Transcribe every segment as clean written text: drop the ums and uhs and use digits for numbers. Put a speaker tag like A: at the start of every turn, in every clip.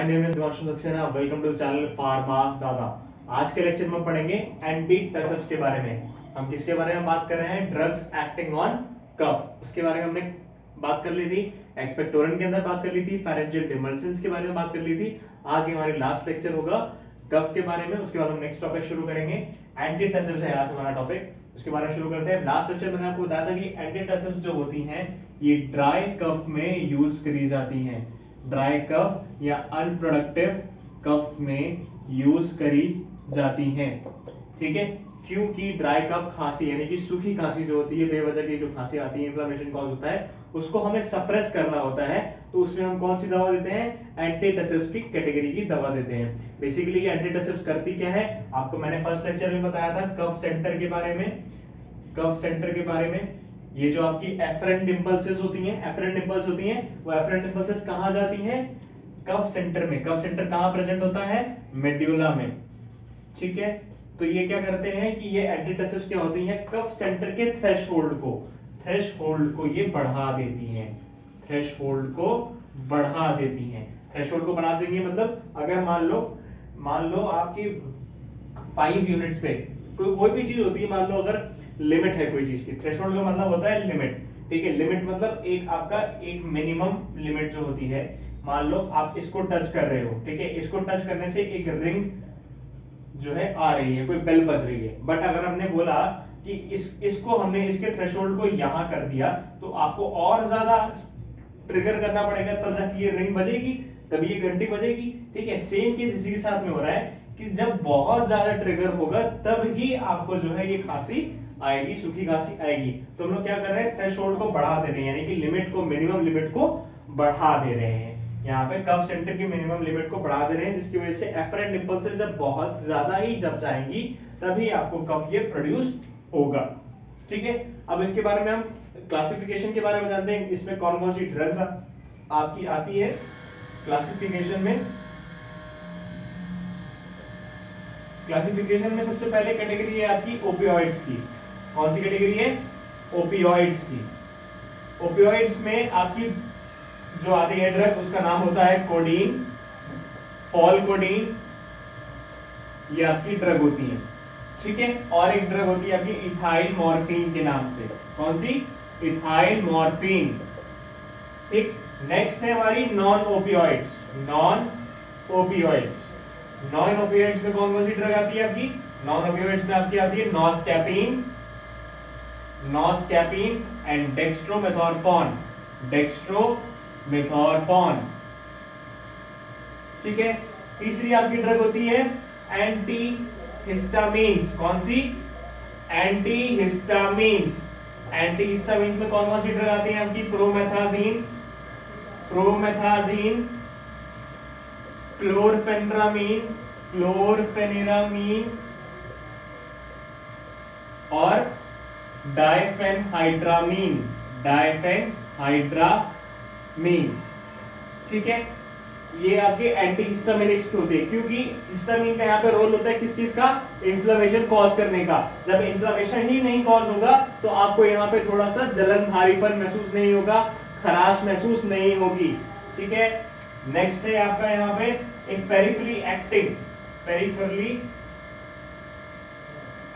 A: My name is Divanshu Saxena. Welcome to channel pharma Dada. आज के lecture में पढ़ेंगे एंटी टसर्स के बारे में। हम किसके बारे में बात कर रहे हैं? ड्रग्स एक्टिंग ऑन कफ। उसके बारे में हमने बात कर ली थी, एक्सपेक्टोरेंट के अंदर बात कर ली थी, फेरेंजियल डिमल्सन्स के बारे में बात कर ली थी। आज ये हमारी लास्ट लेक्चर होगा कफ के बारे में। उसके बाद हम नेक्स्ट टॉपिक शुरू करेंगे। एंटी टसर्स है आज हमारा टॉपिक, उसके बारे में शुरू करते हैं। लास्ट लेक्चर मैंने आपको बताया था कि एंटी टसर्स जो होती हैं ये ड्राई कफ में यूज करी जाती हैं। ड्राई कफ या अनप्रोडक्टिव कफ में यूज करी जाती हैं। ठीक है, क्योंकि ड्राई कफ खांसी यानी कि सूखी खांसी जो होती है, बेवजह की जो खांसी आती है, इन्फ्लेमेशन कॉज होता है, उसको हमें सप्रेस करना होता है। तो उसमें हम कौन सी दवा देते हैं? एंटीटसर्स की कैटेगरी की दवा देते हैं। बेसिकली ये एंटीटसर्स करती क्या है? आपको मैंने फर्स्ट लेक्चर में बताया था कफ सेंटर के बारे में। कफ सेंटर के बारे में ये जो आपकी एफरेंट इंपल्सेस होती हैं, एफरेंट इंपल्स होती हैं, वो एफरेंट इंपल्सेस कहां जाती हैं? कफ सेंटर में। कफ सेंटर कहां प्रेजेंट होता है? मेड्यूला में। ठीक है, तो ये क्या करते हैं कि ये एंटीटसर्स क्या होती हैं? कफ सेंटर के थ्रेशोल्ड को ये बढ़ा देती हैं। थ्रेशोल्ड को बढ़ा देती हैं। थ्रेशोल्ड को बढ़ा देंगे मतलब अगर मान लो आपकी 5 यूनिट्स पे कोई भी चीज होती है, मान लो अगर लिमिट है कोई चीज की, थ्रेशोल्ड का मतलब होता है लिमिट। ठीक है, लिमिट मतलब एक आपका एक मिनिमम लिमिट जो होती है। मान लो आप इसको टच कर रहे हो, ठीक है, इसको टच करने से एक रिंग जो है आ रही है, कोई बेल बज रही है। बट अगर हमने बोला कि इसको हमने इसके थ्रेशोल्ड को यहां कर दिया, तो आपको और ज्यादा ट्रिगर करना पड़ेगा, तब जाके ये रिंग बजेगी, तभी ये घंटी बजेगी। ठीक है, सेम केस इसी के साथ में हो रहा है कि जब बहुत ज्यादा ट्रिगर होगा तब ही आपको जो है ये खांसी आएगी, सूखी खांसी आएगी। तो हम लोग क्या कर रहे हैं? थ्रेशोल्ड को बढ़ा दे रहे हैं, यानी कि लिमिट को, मिनिमम लिमिट को बढ़ा दे रहे हैं। यहाँ पे कफ सेंटर की मिनिमम लिमिट को बढ़ा दे रहे हैं, जिसकी वजह से एफरेंट इंपल्सेस जब बहुत ज्यादा ही जब जाएंगी तभी आपको कफ ये प्रोड्यूस होगा। ठीक है, अब इसके बारे में हम क्लासिफिकेशन के बारे में जानते हैं। इसमें कौन कौन सी ड्रग्स आपकी आती है क्लासिफिकेशन में। क्लासिफिकेशन में सबसे पहले कैटेगरी है आपकी ओपियोइड्स की। कौन सी कैटेगरी है? ओपियोइड्स की। ओपियोइड्स में आपकी जो आती है ड्रग, उसका नाम होता है कोडीन, फॉल कोडीन, ये आपकी ड्रग होती है। ठीक है, और एक ड्रग होती है आपकी इथाइल मॉर्फिन के नाम से। कौन सी? Ethyl morphine. ठीक, नेक्स्ट है हमारी नॉन ओपियोइड्स। नॉन ओपियोइड्स में कौन कौन सी ड्रग आती है आपकी? नॉन ओपियोइड्स में आपकी आती है नॉस्कैपिन एंड डेक्स्ट्रोमेथोर्फोन। ठीक है, तीसरी आपकी ड्रग होती है एंटीहिस्टामिन्स। कौन सी? एंटीहिस्टामिन्स में कौन कौन सी ड्रग आती है आपकी? प्रोमेथाजीन, क्लोरफेनिरामीन और डायफेनहाइड्रामीन। ठीक है, ये आपके एंटीहिस्टामिनिक्स होते हैं, क्योंकि हिस्टामिन का यहाँ पे रोल होता है किस चीज का? इन्फ्लेमेशन कॉज करने का। जब इन्फ्लेमेशन ही नहीं कॉज होगा तो आपको यहाँ पे थोड़ा सा जलन, भारीपन महसूस नहीं होगा, खराश महसूस नहीं होगी। ठीक है, नेक्स्ट है आपका यहाँ पे एक पेरिफेरली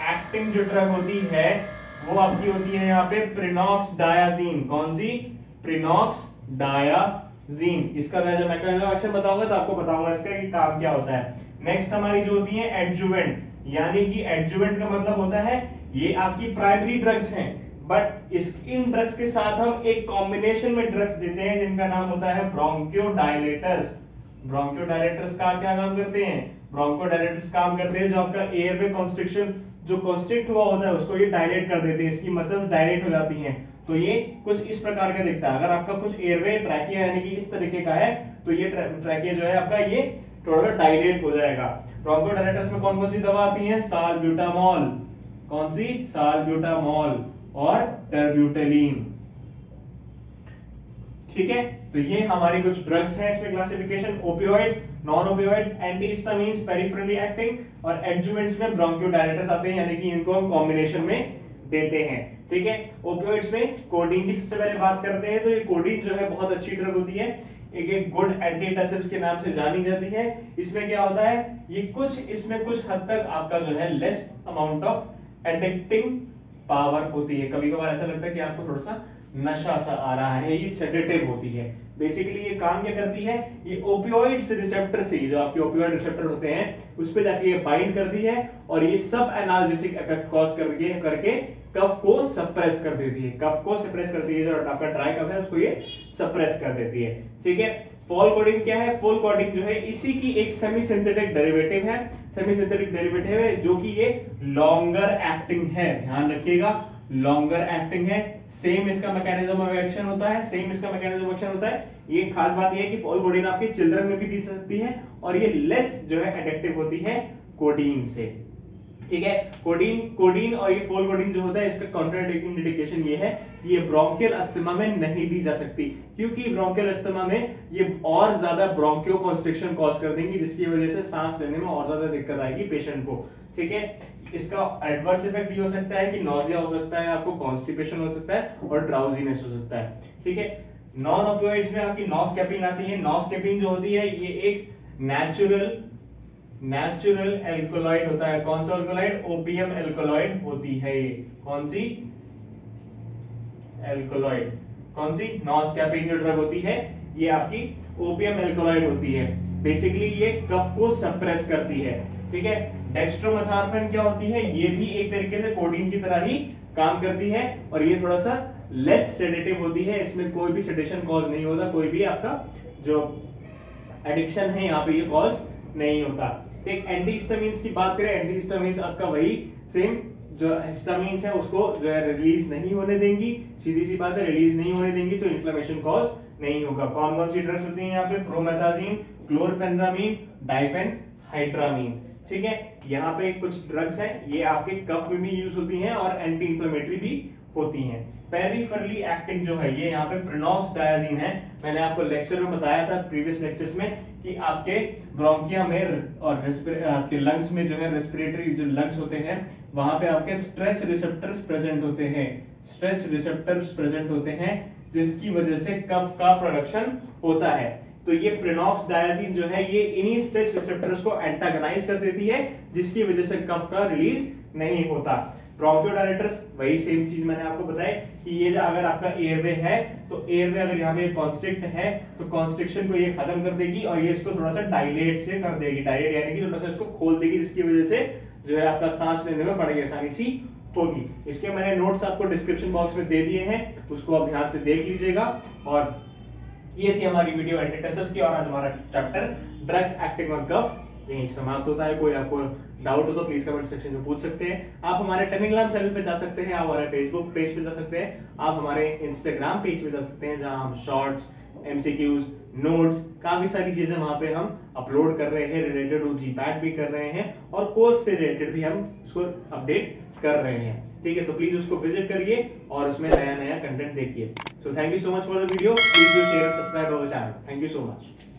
A: एक्टिंग जो ड्रग होती है वो आपकी होती है यहाँ पे प्रिनॉक्सडायाजीन। कौन सी? प्रिनॉक्सडायाजीन। इसका मैं जब एक्शन बताऊंगा तो आपको बताऊंगा इसका कि काम क्या होता है। नेक्स्ट हमारी जो होती है एडजुवेंट, यानी कि एडजुवेंट का मतलब होता है ये आपकी प्राइमरी ड्रग्स हैं, बट इन ड्रग्स के साथ हम एक कॉम्बिनेशन में ड्रग्स देते हैं जिनका नाम होता है ब्रोंकियोडायलेटर्स। ब्रोंकियोडायलेटर्स का क्या काम करते हैं? ब्रोंकोडायलेटर्स काम करते हैं जो आपका एयरवे कॉन्स्ट्रिक्शन जो कॉन्स्ट्रिक्ट हुआ होता है उसको ये डायलेट कर देते हैं, इसकी मसल्स डायलेट हो जाती हैं। तो ये कुछ इस प्रकार का दिखता है। अगर आपका कुछ एयरवे ट्रैकिया यानी कि इस तरीके का है तो ये ट्रैकिया जो है आपका ये थोड़ा सा डायलेट हो जाएगा। ब्रोंकोडायलेटर्स में कौन कौन सी दवा आती है? साल्ब्यूटामॉल। कौन सी? साल्ब्यूटामॉल और टर्ब्यूटेलिन। ठीक है, तो ये हमारी कुछ ड्रग्स हैं इसमें classification. Opioids, non opioids, antihistamines, peripherally acting और एडजुवेंट्स में ब्रोंकियोडायलेटर्स आते हैं, यानी कि इनको हम कॉम्बिनेशन में देते हैं। ठीक है, ओपियोइड्स में कोडीन की सबसे पहले बात करते हैं। तो ये कोडीन जो है बहुत अच्छी ड्रग होती है। एक गुड एंटीटसिव्स के नाम से जानी जाती है। इसमें क्या होता है, ये इसमें कुछ हद तक आपका जो है less amount of addicting power होती है। कभी कभार ऐसा लगता है कि आपको थोड़ा सा नशा सा आ रहा है, ये सेडेटिव होती है। बेसिकली ये काम क्या करती है, ये ओपियोइड्स रिसेप्टर से, जो आपके ओपियोइड रिसेप्टर होते हैं उस पे जाके ये बाइंड करती है और ये सब एनाल्जेसिक इफेक्ट कॉज करके कफ को सप्रेस कर देती है। कफ को सप्रेस करती है, जो आपका ड्राई कफ है उसको ये सप्रेस कर देती है। ठीक है, फॉल कोडिंग क्या है, फॉल कोडिंग जो है इसी की एक सेमी सिंथेटिक डेरिवेटिव है, सेमी सिंथेटिक डेरिवेटिव है जो कि ये लॉन्गर एक्टिंग है। ध्यान रखिएगा, लॉन्गर एक्टिंग है। सेम इसका मैकेनिज्म ऑफ एक्शन होता है, सेम इसका मैकेनिज्म ऑफ एक्शन होता है। ये खास बात ये है कि फॉल कोडिन आपके चिल्ड्रन में भी दी सकती है और ये लेस जो है एडिक्टिव होती है कोडीन से। ठीक है, कोडीन और ये फॉल कोडिन जो होता है इसका कॉन्ट्राइंडिकेशन ये है कि ये ब्रोंकियल अस्थमा में नहीं दी जा सकती, क्योंकि ब्रोंकियल अस्थमा में ये और ज्यादा ब्रोंकियो कॉन्स्ट्रिक्शन कॉज कर देंगी, जिसकी वजह से सांस लेने में और ज्यादा दिक्कत आएगी पेशेंट को। ठीक है, इसका एडवर्स इफेक्ट ये हो सकता है कि नॉजिया हो सकता है, आपको कॉन्स्टिपेशन हो सकता है और ड्राउजीनेस हो सकता है। ठीक है, नॉन ओपियोइड्स में आपकी नॉस्केपिन आती है। नॉस्केपिन जो होती है ये एक नेचुरल एल्कोलॉइड होता है। कौन सा एल्कोलॉइड, ओपियम एल्कोलॉइड होती है ये। कौन सी एल्कोलॉइड, कौन सी, नॉस्केपिन जो ड्रग होती है ये आपकी ओपियम एल्कोलॉइड होती है। बेसिकली ये कफ को सप्रेस करती है। ठीक है, डेक्स्ट्रोमेथार्फन क्या होती है, ये भी एक तरीके से कोडीन की तरह ही काम करती है और ये थोड़ा सा लेस सेडेटिव होती है। इसमें कोई भी सेडेशन कॉज नहीं होता, कोई भी आपका जो एडिक्शन है यहाँ पे ये कॉज नहीं होता। एक एंटीहिस्टामिन्स की बात करें, एंटीहिस्टामिन्स आपका वही सेम जो हिस्टामिन्स है उसको जो है रिलीज नहीं होने देंगी, सीधी सी बात है, रिलीज नहीं होने देंगी तो इन्फ्लेमेशन कॉज नहीं होगा। कौन कौन सी ड्रग्स होती हैं यहाँ पे, प्रोमेथाजीन, क्लोरफेनरामीन, डाइफेनहाइड्रामीन। ठीक है, यहाँ पे कुछ ड्रग्स हैं, ये आपके कफ में भी यूज होती हैं और एंटी इंफ्लेमेटरी भी होती हैं। पेरिफेरली एक्टिंग जो है ये यहाँ पे प्रेनॉक्सडायाजीन है। मैंने आपको लेक्चर में बताया था प्रीवियस लेक्चर्स में कि आपके ब्रोंकिया में और आपके लंग्स में जो है रेस्पिरेटरी जो लंग्स होते हैं वहां पे आपके स्ट्रेच रिसेप्टर्स प्रेजेंट होते हैं, स्ट्रेच रिसेप्टर्स प्रेजेंट होते हैं जिसकी वजह से कफ का प्रोडक्शन होता है। तो ये प्रेनॉक्सडायाजीन जो है ये इन्हीं स्ट्रेच रिसेप्टर्स को एंटागनाइज कर देती है जिसकी वजह से कफ का रिलीज नहीं होता। ब्रोंकियोडायलेटर्स वही सेम चीज मैंने आपको बताया कि ये जो अगर आपका एयरवे है तो एयरवे अगर यहाँ पे कॉन्स्ट्रिक्ट है तो कॉन्स्ट्रिक्शन को ये खत्म कर देगी और ये इसको थोड़ा सा डायलेट से कर देगी, डायलेट यानी कि थोड़ा सा इसको खोल देगी जिसकी वजह से जो है आपका सांस लेने में बड़ी आसानी सी होगी। इसके मैंने नोट्स आपको डिस्क्रिप्शन बॉक्स में दे दिए हैं, उसको आप ध्यान से देख लीजिएगा। और ये थी हमारी वीडियो एंटीटसिव्स की और आज हमारा चैप्टर ड्रग्स एक्टिंग ऑन कफ यहीं समाप्त होता है। कोई आपको डाउट हो तो प्लीज कमेंट सेक्शन में पूछ सकते हैं। आप हमारे टेनिंगलाम चैनल पे जा सकते हैं, आप हमारे फेसबुक पेज पे जा सकते हैं, आप हमारे इंस्टाग्राम पेज पे जा सकते हैं जहां हम शॉर्ट्स, एमसीक्यूज, नोट्स, काफी सारी चीजें वहां पे हम अपलोड कर रहे हैं, रिलेटेड टू जीपैट भी कर रहे हैं और कोर्स से रिलेटेड भी हम उसको अपडेट कर रहे हैं। ठीक है, तो प्लीज उसको विजिट करिए और उसमें नया नया कंटेंट देखिए। So thank you so much for the video, please do share and subscribe our channel. Thank you so much.